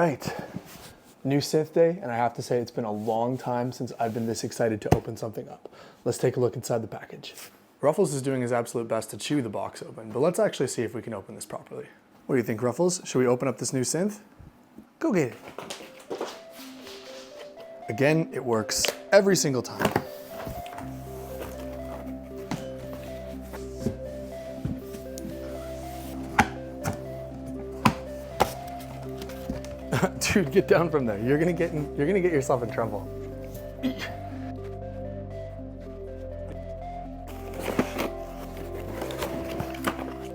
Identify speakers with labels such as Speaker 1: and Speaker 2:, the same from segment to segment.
Speaker 1: right, new synth day, and I have to say it's been a long time since I've been this excited to open something up. Let's take a look inside the package. Ruffles is doing his absolute best to chew the box open, but let's actually see if we can open this properly. What do you think, Ruffles? Should we open up this new synth? Go get it. Again, it works every single time. Dude, get down from there. You're gonna get yourself in trouble.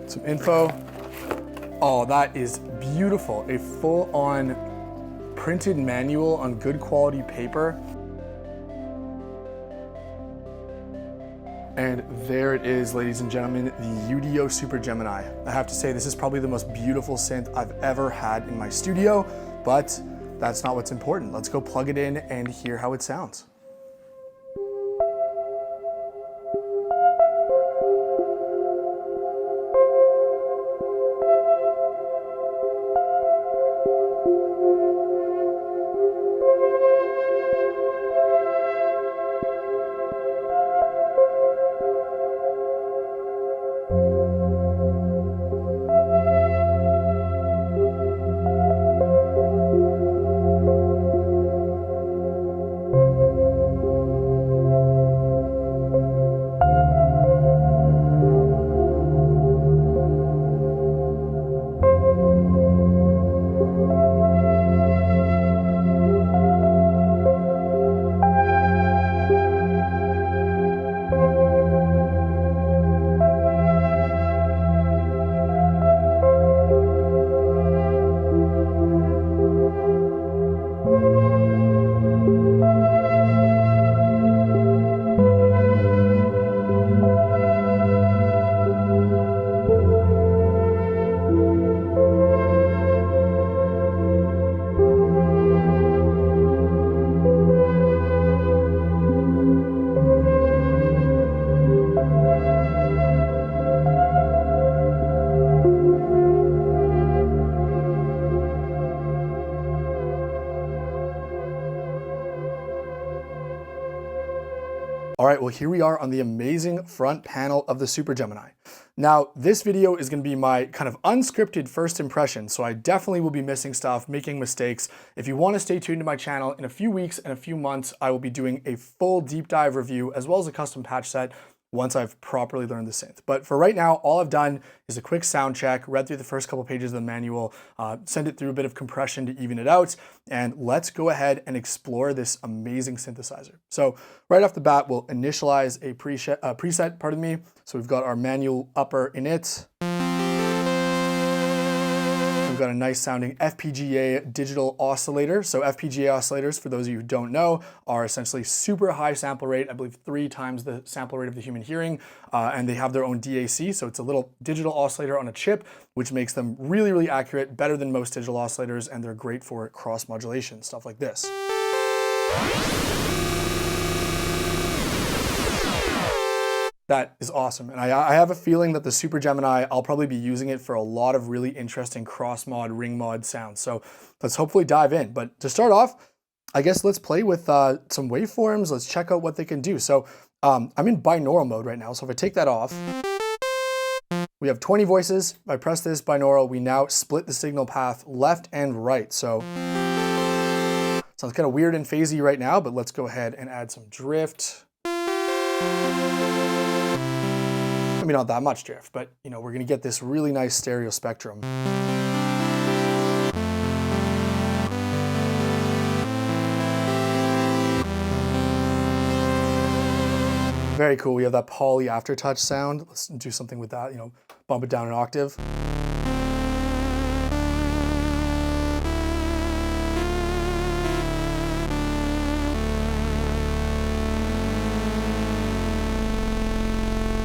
Speaker 1: Some info. Oh, that is beautiful. A full-on printed manual on good quality paper. And there it is, ladies and gentlemen, the UDO Super Gemini. I have to say, this is probably the most beautiful synth I've ever had in my studio, but that's not what's important. Let's go plug it in and hear how it sounds. All right, well, here we are on the amazing front panel of the Super Gemini. Now, this video is gonna be my kind of unscripted first impression, so I definitely will be missing stuff, making mistakes. If you wanna stay tuned to my channel, in a few weeks and a few months, I will be doing a full deep dive review as well as a custom patch set once I've properly learned the synth. But for right now, all I've done is a quick sound check, read through the first couple pages of the manual, send it through a bit of compression to even it out, and let's go ahead and explore this amazing synthesizer. So right off the bat, we'll initialize a preset, pardon me. So we've got our manual upper in it. We've got a nice sounding FPGA digital oscillator. So FPGA oscillators, for those of you who don't know, are essentially super high sample rate, I believe 3 times the sample rate of the human hearing, and they have their own DAC. So it's a little digital oscillator on a chip, which makes them really, really accurate, better than most digital oscillators, and they're great for cross modulation, stuff like this. That is awesome. And I have a feeling that the Super Gemini, I'll probably be using it for a lot of really interesting cross mod, ring mod sounds. So let's hopefully dive in. But to start off, I guess let's play with some waveforms. Let's check out what they can do. So I'm in binaural mode right now. So if I take that off, we have 20 voices. If I press this binaural, we now split the signal path left and right. So sounds kind of weird and phasey right now, but let's go ahead and add some drift. Maybe not that much drift, but you know, we're gonna get this really nice stereo spectrum. Very cool. We have that poly aftertouch sound. Let's do something with that, you know, bump it down an octave.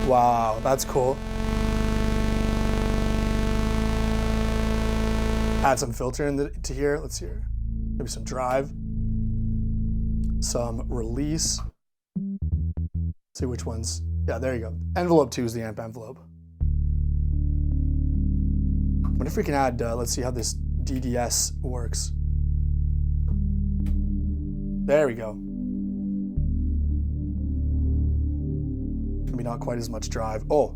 Speaker 1: Wow, that's cool. Add some filter into here. Let's hear. Maybe some drive. Some release. Let's see which ones. Yeah, there you go. Envelope 2 is the amp envelope. What if we can add, let's see how this DDS works. There we go. Maybe not quite as much drive. Oh.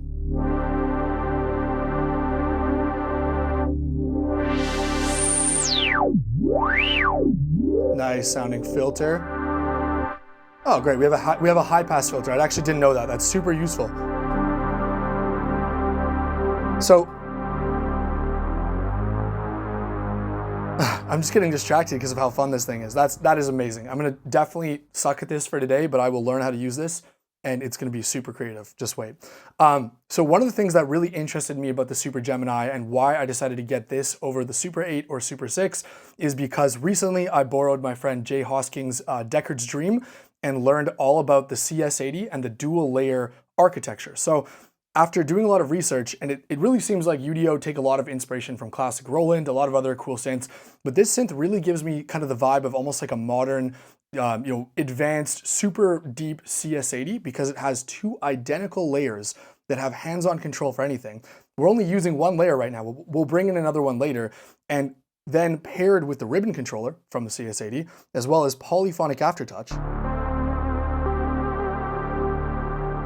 Speaker 1: Nice sounding filter. Oh, great. We have a high pass filter. I actually didn't know that. That's super useful. So I'm just getting distracted because of how fun this thing is. That is amazing. I'm gonna definitely suck at this for today, but I will learn how to use this, and it's gonna be super creative. Just wait. So one of the things that really interested me about the Super Gemini and why I decided to get this over the Super 8 or Super 6 is because recently I borrowed my friend Jay Hosking's Deckard's Dream and learned all about the CS80 and the dual layer architecture. So after doing a lot of research, and it really seems like UDO take a lot of inspiration from classic Roland, a lot of other cool synths, but this synth really gives me kind of the vibe of almost like a modern, advanced, super deep CS80 because it has two identical layers that have hands-on control for anything. We're only using one layer right now. We'll bring in another one later, and then paired with the ribbon controller from the CS80, as well as polyphonic aftertouch,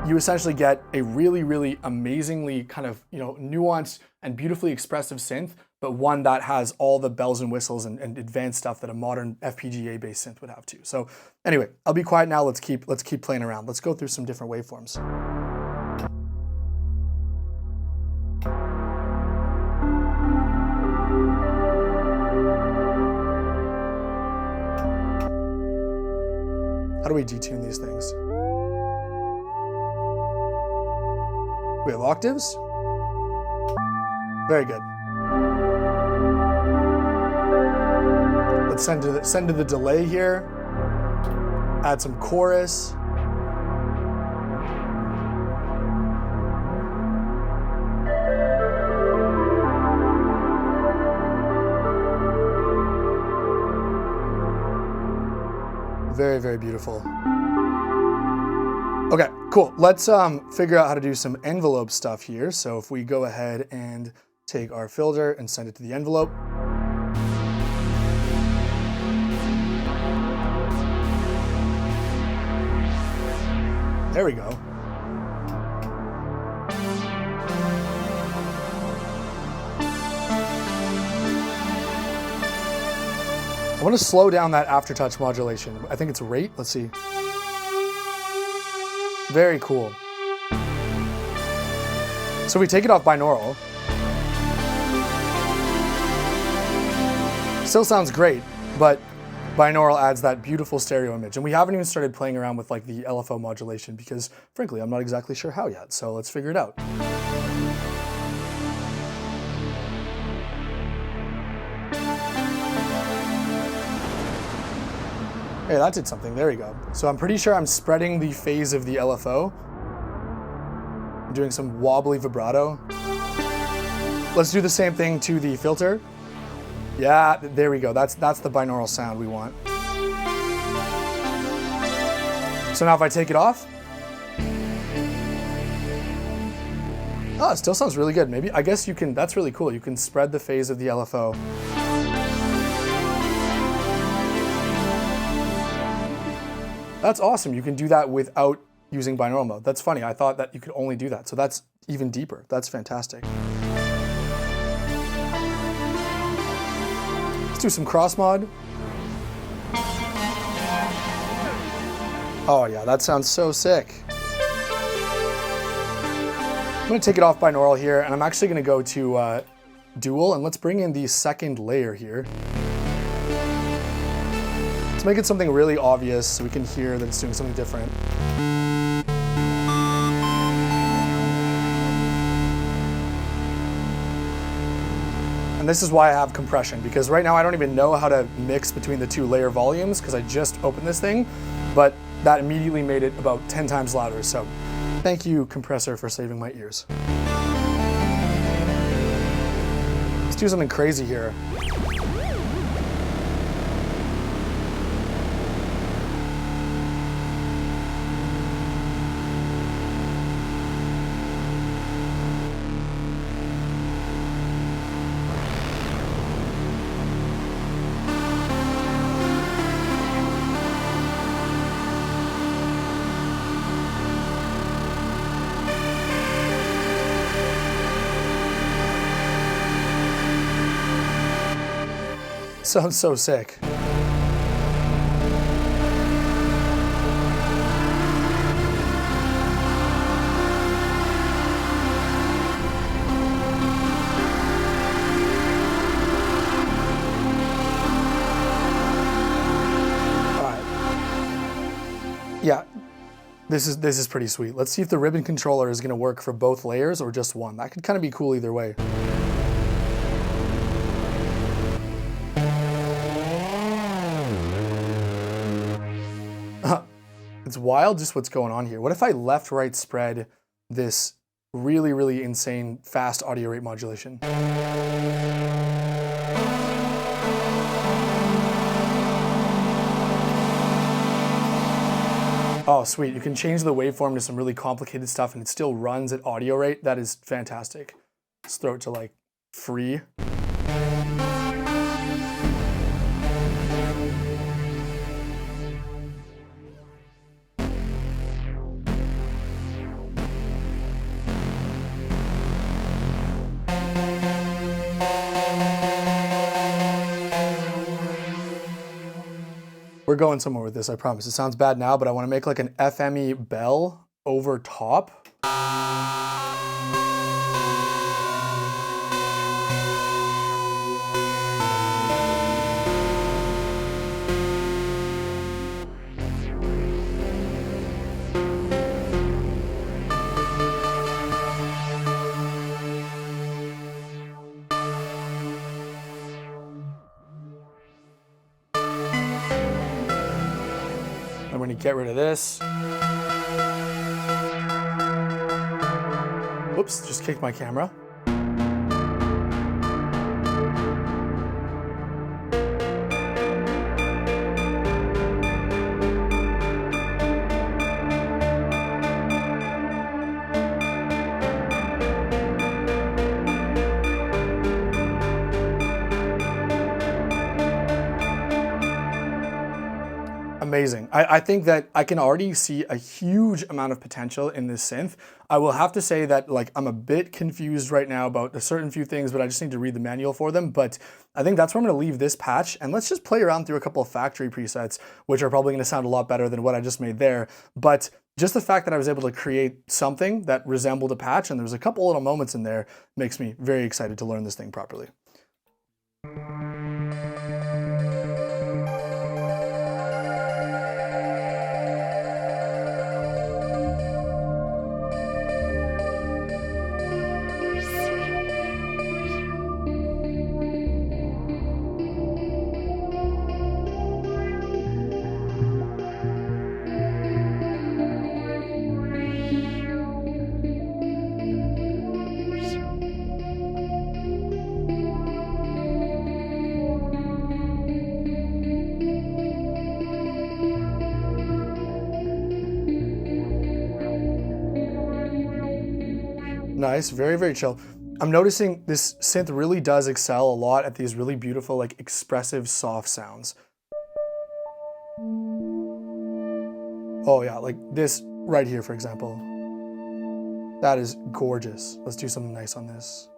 Speaker 1: you essentially get a really, really amazingly kind of, nuanced and beautifully expressive synth, but one that has all the bells and whistles and advanced stuff that a modern FPGA-based synth would have too. So anyway, I'll be quiet now. Let's keep playing around. Let's go through some different waveforms. How do we detune these things? We have octaves. Very good. Let's send to the delay here. Add some chorus. Very, very beautiful. Okay, cool. Let's figure out how to do some envelope stuff here. So if we go ahead and take our filter and send it to the envelope. There we go. I want to slow down that aftertouch modulation. I think it's rate. Let's see. Very cool. So we take it off binaural. Still sounds great, but binaural adds that beautiful stereo image. And we haven't even started playing around with like the LFO modulation because frankly, I'm not exactly sure how yet. So let's figure it out. Hey, that did something. There we go. So I'm pretty sure I'm spreading the phase of the LFO. I'm doing some wobbly vibrato. Let's do the same thing to the filter. Yeah, there we go. That's the binaural sound we want. So now if I take it off. Oh, it still sounds really good. Maybe, I guess you can, that's really cool. You can spread the phase of the LFO. That's awesome. You can do that without using binaural mode. That's funny. I thought that you could only do that. So that's even deeper. That's fantastic. Let's do some cross mod. Oh yeah, that sounds so sick. I'm gonna take it off binaural here, and I'm actually gonna go to dual, and let's bring in the second layer here. Let's make it something really obvious so we can hear that it's doing something different. And this is why I have compression, because right now I don't even know how to mix between the two layer volumes because I just opened this thing, but that immediately made it about 10 times louder. So thank you, compressor, for saving my ears. Let's do something crazy here. Sounds so sick. Yeah, this is pretty sweet. Let's see if the ribbon controller is gonna work for both layers or just one. That could kind of be cool either way. It's wild just what's going on here. What if I left-right spread this really, really insane fast audio rate modulation? Oh, sweet. You can change the waveform to some really complicated stuff and it still runs at audio rate. That is fantastic. Let's throw it to like free. We're going somewhere with this, I promise. It sounds bad now, but I want to make like an FME bell over top. I'm going to get rid of this. Whoops, just kicked my camera. Amazing. I think that I can already see a huge amount of potential in this synth. I will have to say that like I'm a bit confused right now about a certain few things, but I just need to read the manual for them. But I think that's where I'm going to leave this patch, and let's just play around through a couple of factory presets, which are probably going to sound a lot better than what I just made there. But just the fact that I was able to create something that resembled a patch, and there was a couple little moments in there, makes me very excited to learn this thing properly. Nice, very, very chill. I'm noticing this synth really does excel a lot at these really beautiful, like expressive, soft sounds. Oh yeah, like this right here, for example. That is gorgeous. Let's do something nice on this.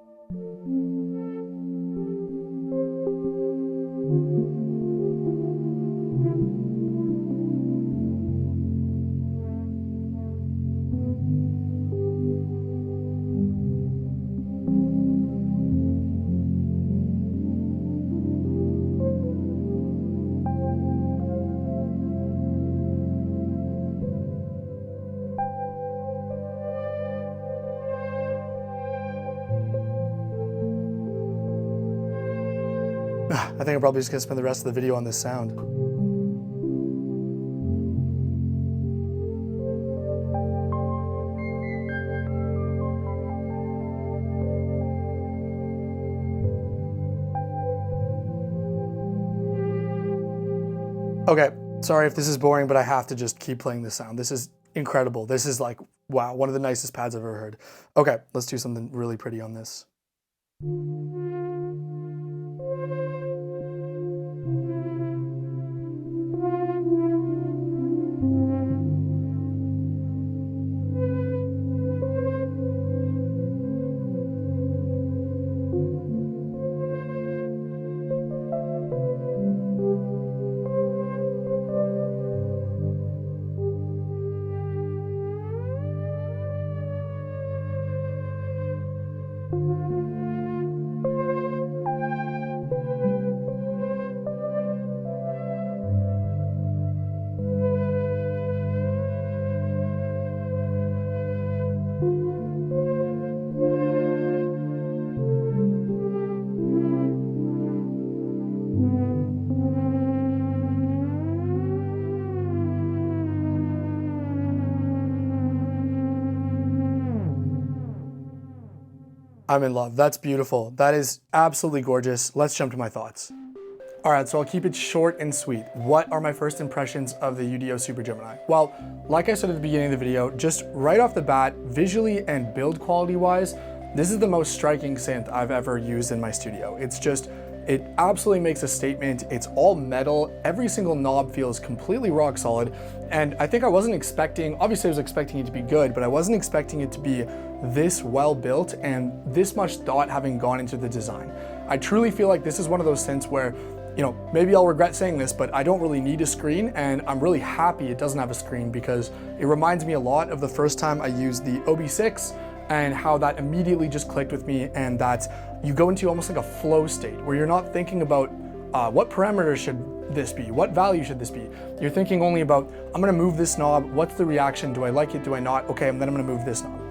Speaker 1: I think I'm probably just gonna spend the rest of the video on this sound. Okay, sorry if this is boring, but I have to just keep playing this sound. This is incredible. This is like, wow, one of the nicest pads I've ever heard. Okay, let's do something really pretty on this. I'm in love. That's beautiful. That is absolutely gorgeous. Let's jump to my thoughts. All right, so I'll keep it short and sweet. What are my first impressions of the UDO Super Gemini? Well, like I said at the beginning of the video, just right off the bat, visually and build quality wise, this is the most striking synth I've ever used in my studio. It absolutely makes a statement. It's all metal. Every single knob feels completely rock solid. And I think I wasn't expecting, obviously I was expecting it to be good, but I wasn't expecting it to be this well built and this much thought having gone into the design. I truly feel like this is one of those synths where, you know, maybe I'll regret saying this, but I don't really need a screen, and I'm really happy it doesn't have a screen because it reminds me a lot of the first time I used the OB6 and how that immediately just clicked with me, and that you go into almost like a flow state where you're not thinking about what parameter should this be, what value should this be. You're thinking only about, I'm gonna move this knob, what's the reaction, do I like it, do I not, okay, and then I'm gonna move this knob.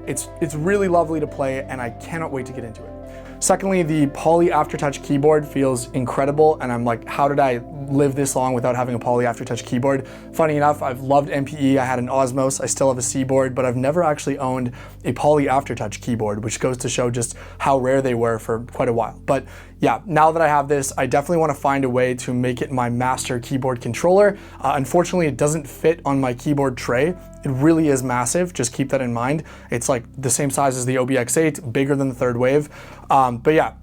Speaker 1: It's really lovely to play, and I cannot wait to get into it. Secondly, the poly aftertouch keyboard feels incredible, and I'm like, how did I live this long without having a poly aftertouch keyboard? Funny enough, I've loved MPE, I had an Osmos, I still have a C-board, but I've never actually owned a poly aftertouch keyboard, which goes to show just how rare they were for quite a while. But yeah, now that I have this, I definitely want to find a way to make it my master keyboard controller. Unfortunately, it doesn't fit on my keyboard tray. It really is massive, just keep that in mind. It's like the same size as the OBX8, bigger than the third wave. But yeah,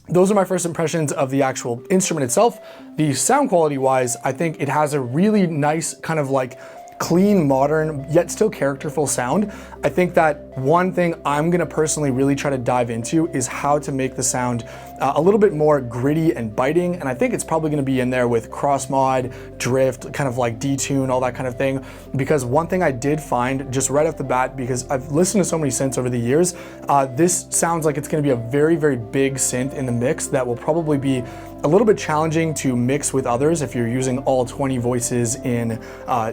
Speaker 1: those are my first impressions of the actual instrument itself. The sound quality wise, I think it has a really nice kind of like clean, modern, yet still characterful sound. I think that one thing I'm gonna personally really try to dive into is how to make the sound a little bit more gritty and biting, and I think it's probably gonna be in there with cross mod, drift, kind of like detune, all that kind of thing. Because one thing I did find just right off the bat, because I've listened to so many synths over the years, this sounds like it's gonna be a very, very big synth in the mix that will probably be a little bit challenging to mix with others if you're using all 20 voices in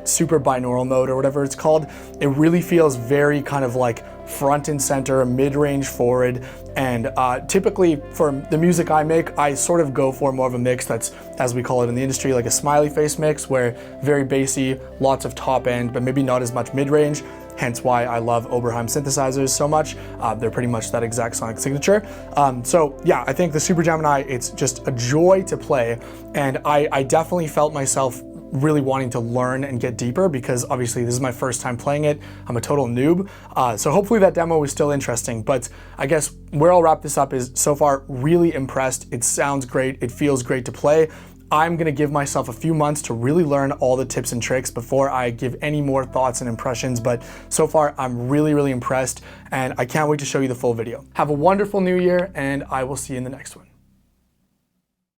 Speaker 1: super binaural mode or whatever it's called. It really feels very kind of like front and center, mid-range forward, and typically for the music I make, I sort of go for more of a mix that's, as we call it in the industry, like a smiley face mix, where very bassy, lots of top end, but maybe not as much mid-range. Hence why I love Oberheim synthesizers so much. They're pretty much that exact sonic signature. So yeah, I think the Super Gemini, it's just a joy to play. And I definitely felt myself really wanting to learn and get deeper, because obviously this is my first time playing it. I'm a total noob. So hopefully that demo was still interesting. But I guess where I'll wrap this up is, so far, really impressed. It sounds great. It feels great to play. I'm gonna give myself a few months to really learn all the tips and tricks before I give any more thoughts and impressions, but so far I'm really, really impressed, and I can't wait to show you the full video. Have a wonderful new year, and I will see you in the next one.